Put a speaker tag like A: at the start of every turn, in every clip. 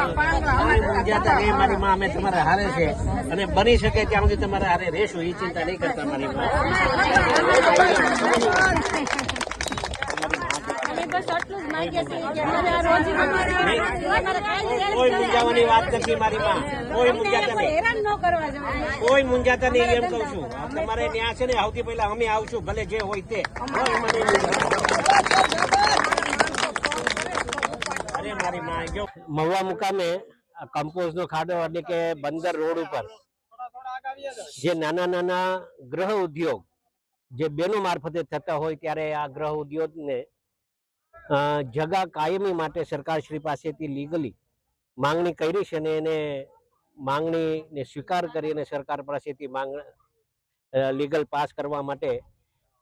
A: મૂંઝાતા નહીં મારી માં, અમે તમારા હારે છે અને બની શકે ત્યાં સુધી તમારા હારે રહેશું, એ ચિંતા નહીં કરતા મારી માં. કોઈ મૂંઝાવાની વાત નથી મારી માં, કોઈ મૂંઝાતા નહીં, કોઈ મૂંઝાતા નહીં એમ કઉ છું. તમારે ત્યાં છે ને સૌથી પહેલા અમે આવશું, ભલે જે હોય તે. અરે મારી માં જો મહુવા મુકામે કમ્પોઝ નો ખાડો એટલે કે બંદર રોડ ઉપર જે નાના નાના ગૃહ ઉદ્યોગ જે બેનો મારફતે થતા હોય, ત્યારે આ ગૃહ ઉદ્યોગને જગા કાયમી માટે સરકાર શ્રી પાસેથી લીગલી માંગણી કરી છે અને એને માંગણીને સ્વીકાર કરીને સરકાર પાસેથી લીગલ પાસ કરવા માટે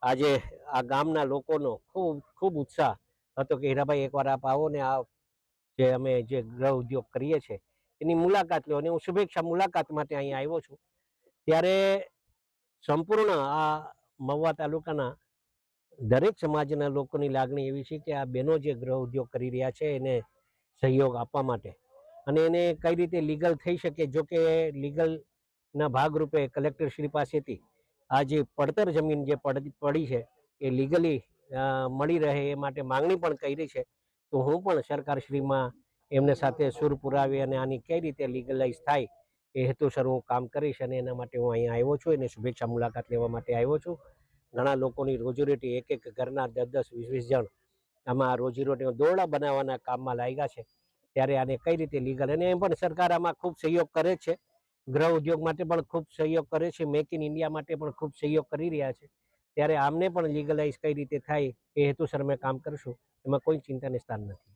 A: આજે આ ગામના લોકોનો ખૂબ ઉત્સાહ હતો કે હીરાભાઈ એકવાર આપ આવો ને આ જે અમે જે ગૃહ ઉદ્યોગ કરીએ છીએ એની મુલાકાત લો. અને હું શુભેચ્છા મુલાકાત માટે અહીંયા આવ્યો છું. ત્યારે સંપૂર્ણ આ મહુવા તાલુકાના દરેક સમાજના લોકોની લાગણી એવી છે કે આ બહેનો જે ગૃહ ઉદ્યોગ કરી રહ્યા છે એને સહયોગ આપવા માટે અને એને કઈ રીતે લીગલ થઈ શકે. જો કે લીગલના ભાગરૂપે કલેક્ટર શ્રી પાસેથી આ જે પડતર જમીન જે પડી છે એ લીગલી મળી રહે એ માટે માંગણી પણ કરી છે. તો હું પણ સરકારશ્રીમાં એમને સાથે સુર પુરાવી અને આની કઈ રીતે લીગલાઇઝ થાય એ હેતુસર હું કામ કરીશ અને એના માટે હું અહીંયા આવ્યો છું. એને શુભેચ્છા મુલાકાત લેવા માટે આવ્યો છું. ઘણા લોકોની રોજીરોટી, એક એક ઘરના 10-10, 20-20 જણ આમાં રોજીરોટી દોરડા બનાવવાના કામમાં લાગ્યા છે. ત્યારે આને કઈ રીતે લીગલ, અને એમ પણ સરકાર આમાં ખૂબ સહયોગ કરે છે. ગૃહ ઉદ્યોગ માટે પણ ખૂબ સહયોગ કરે છે, મેક ઇન ઇન્ડિયા માટે પણ ખૂબ સહયોગ કરી રહ્યા છે. ત્યારે આમને પણ લીગલાઇઝ કઈ રીતે થાય એ હેતુસર અમે કામ કરશું, એમાં કોઈ ચિંતાને સ્થાન નથી.